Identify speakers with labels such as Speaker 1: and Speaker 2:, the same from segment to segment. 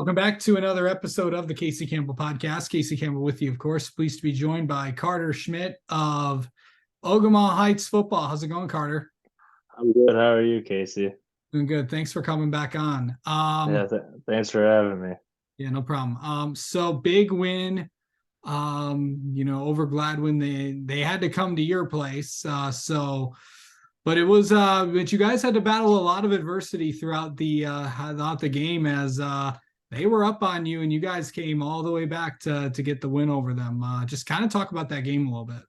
Speaker 1: Welcome back to another episode of the Casey Campbell Podcast. Casey Campbell with you, of course. Pleased to be joined by Karter Schmitt of Ogemaw Heights Football. How's it going, Karter?
Speaker 2: I'm good. How are you, Casey?
Speaker 1: Doing good. Thanks for coming back on.
Speaker 2: Thanks for having me.
Speaker 1: Yeah, no problem. So big win, over Gladwin. They had to come to your place. But it was but you guys had to battle a lot of adversity throughout the game as they were up on you and you guys came all the way back to get the win over them. Just kind of talk about that game a little bit.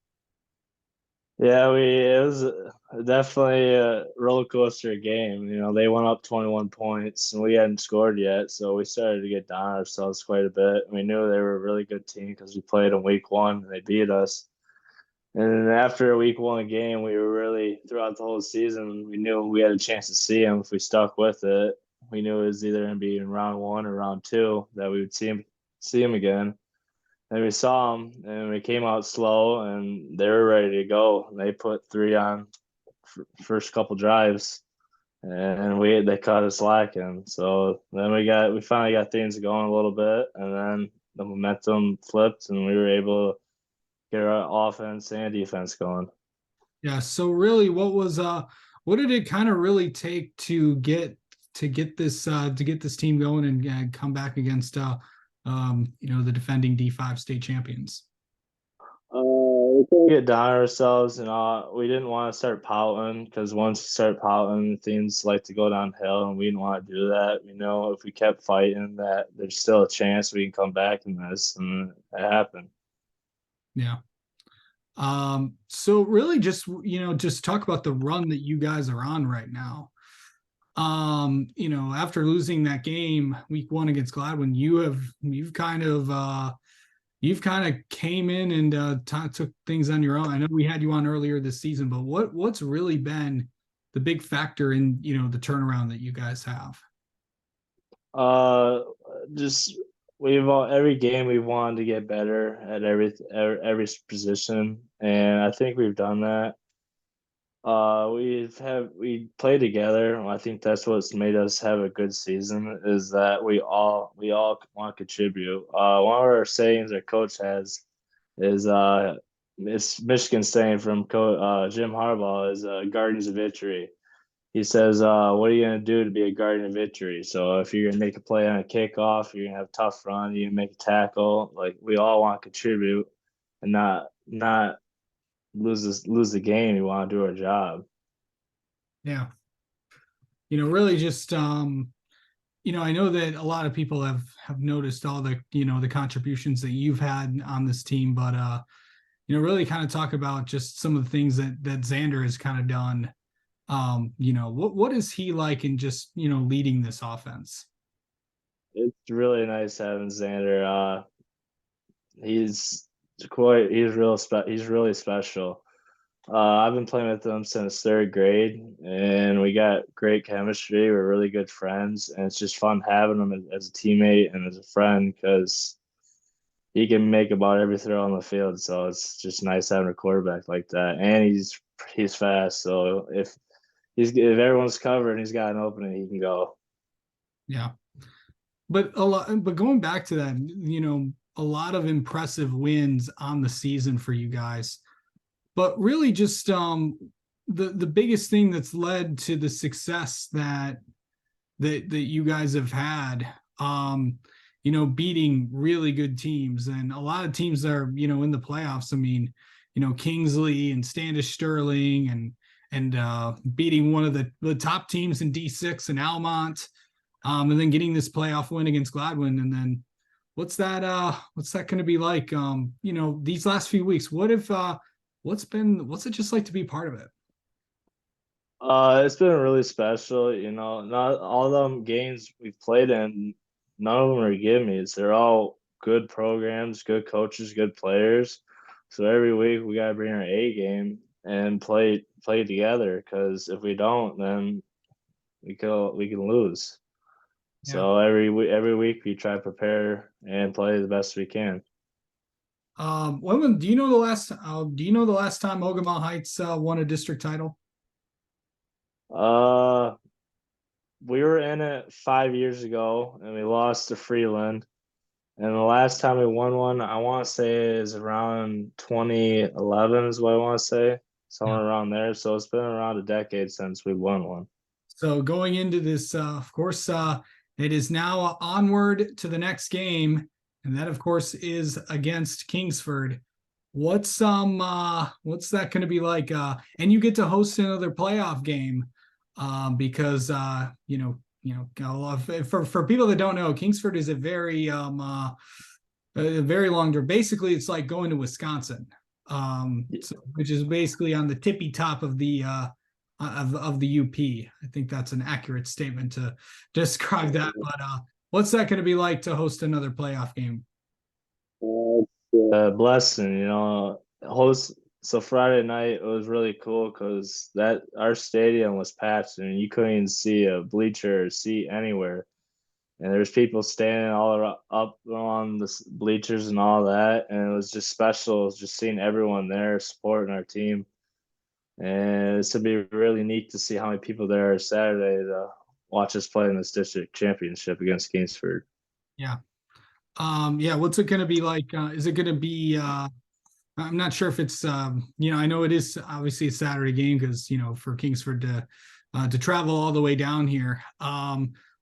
Speaker 2: Yeah, it was definitely a roller coaster game. They went up 21 points and we hadn't scored yet, so we started to get down ourselves quite a bit. We knew they wwere a really good team because we played them week one and they beat us. And then after a week one game, we were really throughout the whole season. We knew we had a chance to see them if we stuck with it. We knew it was either going to be in round one or round two that we would see him again. And we saw them, and we came out slow, and they were ready to go. They put three on first couple drives, and they cut us slacking. So then we finally got things going a little bit, and then the momentum flipped, and we were able to get our offense and defense going.
Speaker 1: Yeah. So really, what did it kind of really take to get this team going and come back against the defending D5 state champions?
Speaker 2: We couldn't get down ourselves, and we didn't want to start pouting because once you start pouting, things like to go downhill, and we didn't want to do that. We know if we kept fighting, that there's still a chance we can come back in this, and it happened.
Speaker 1: Yeah. So really just talk about the run that you guys are on right now. After losing that game week one against Gladwin, you've kind of came in and took things on your own. I know we had you on earlier this season, but what's really been the big factor in the turnaround that you guys have?
Speaker 2: Just every game we've wanted to get better at every position, and I think we've done that. We play together. I think that's what's made us have a good season is that we all want to contribute. One of our sayings our coach has is it's Michigan saying from Jim Harbaugh is "Gardens of Victory." He says, "What are you gonna do to be a garden of victory?" So if you're gonna make a play on a kickoff, you're gonna have a tough run, you're gonna make a tackle. Like we all want to contribute and not lose the game. We want to do our job.
Speaker 1: Yeah. Really just I know that a lot of people have noticed all the contributions that you've had on this team, but really kind of talk about just some of the things that Xander has kind of done. What is he like in just leading this offense?
Speaker 2: It's really nice having Xander. He's he's really special. I've been playing with him since third grade, and we got great chemistry. We're really good friends, and it's just fun having him as a teammate and as a friend because he can make about every throw on the field. So it's just nice having a quarterback like that, and he's fast. So if everyone's covered and he's got an opening, he can go.
Speaker 1: Yeah. But going back to that, a lot of impressive wins on the season for you guys. But really just the biggest thing that's led to the success that you guys have had, beating really good teams and a lot of teams that are, in the playoffs. I mean, Kingsley and Standish Sterling and beating one of the top teams in D6 and Almont, and then getting this playoff win against Gladwin. And then what's that going to be like? These last few weeks, what's it just like to be part of it?
Speaker 2: It's been really special. Not all them games we've played in, none of them are gimmies. They're all good programs, good coaches, good players. So every week we gotta bring our A game and play together. Because if we don't, then we can lose.
Speaker 1: Yeah.
Speaker 2: So every week we try to prepare and play the best we can.
Speaker 1: Do you know the last time Ogemaw Heights won a district title?
Speaker 2: Uh, we were in it 5 years ago, and we lost to Freeland. And the last time we won one, I want to say is around 2011 is what I want to say,
Speaker 1: Yeah.
Speaker 2: somewhere around there. So it's been around a decade since we won one.
Speaker 1: So going into this, of course, it is now onward to the next game, and that, of course, is against Kingsford. What's that going to be like? And you get to host another playoff game, because for people that don't know, Kingsford is a very long drive. Basically, it's like going to Wisconsin, which is basically on the tippy top of the UP. I think that's an accurate statement to describe that. But what's that going to be like to host another playoff game?
Speaker 2: Blessing, host. So Friday night it was really cool because that our stadium was packed and you couldn't even see a bleacher or seat anywhere. And there's people standing up on the bleachers and all that, and it was just special. It was just seeing everyone there supporting our team, and it's to be really neat to see how many people there are Saturday to watch us play in this district championship against Kingsford.
Speaker 1: Yeah. Yeah. What's it going to be like? Is it going to be? I'm not sure if it's. I know it is obviously a Saturday game because for Kingsford to travel all the way down here.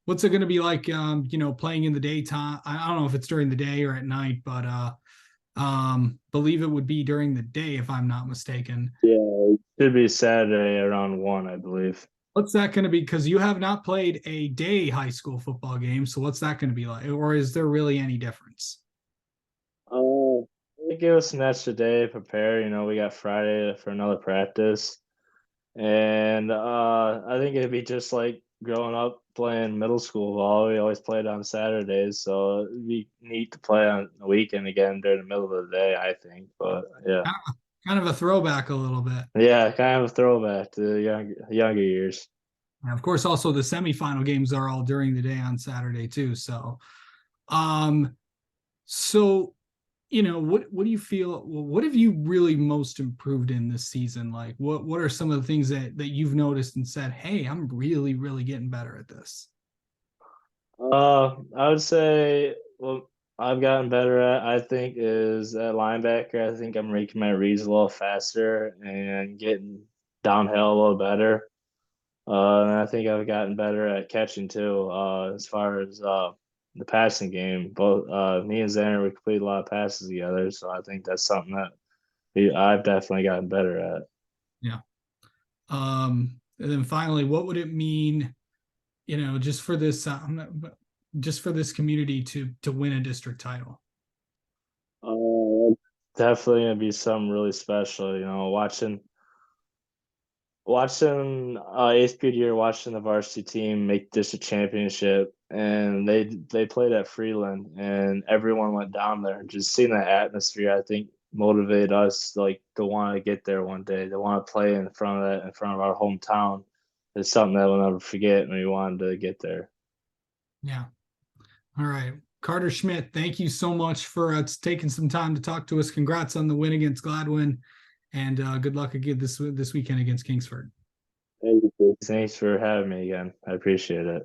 Speaker 1: What's it going to be like? Playing in the daytime. I don't know if it's during the day or at night, but believe it would be during the day if I'm not mistaken.
Speaker 2: Yeah, it should be Saturday around 1, I believe.
Speaker 1: What's that going to be? Because you have not played a day high school football game, so what's that going to be like? Or is there really any difference?
Speaker 2: They give us an extra day to prepare. We got Friday for another practice. And I think it'd be just like growing up playing middle school ball. We always played on Saturdays, so it'd be neat to play on the weekend again during the middle of the day, I think. But yeah.
Speaker 1: Kind of a throwback a little bit.
Speaker 2: Yeah, kind of a throwback to the younger years.
Speaker 1: And of course, also the semifinal games are all during the day on Saturday too. Um, so what do you feel? What have you really most improved in this season? Like, what are some of the things that you've noticed and said, "Hey, I'm really, really getting better at this."
Speaker 2: I would say well, I've gotten better at, I think, is at linebacker. I think I'm making my reads a little faster and getting downhill a little better. And I think I've gotten better at catching too. As far as the passing game, both me and Xander we complete a lot of passes together, so I think that's something that I've definitely gotten better at.
Speaker 1: Yeah. And then finally, what would it mean, just for this community to win a district title?
Speaker 2: Definitely gonna be something really special. Watching eighth grade year, watching the varsity team make district championship, and they played at Freeland, and everyone went down there. Just seeing that atmosphere, I think, motivated us like to want to get there one day. To want to play in front of our hometown. It's something that we'll never forget, and we wanted to get there.
Speaker 1: Yeah. All right. Karter Schmitt, thank you so much for taking some time to talk to us. Congrats on the win against Gladwin, and good luck again this weekend against Kingsford.
Speaker 2: Thank you. Thanks for having me again. I appreciate it.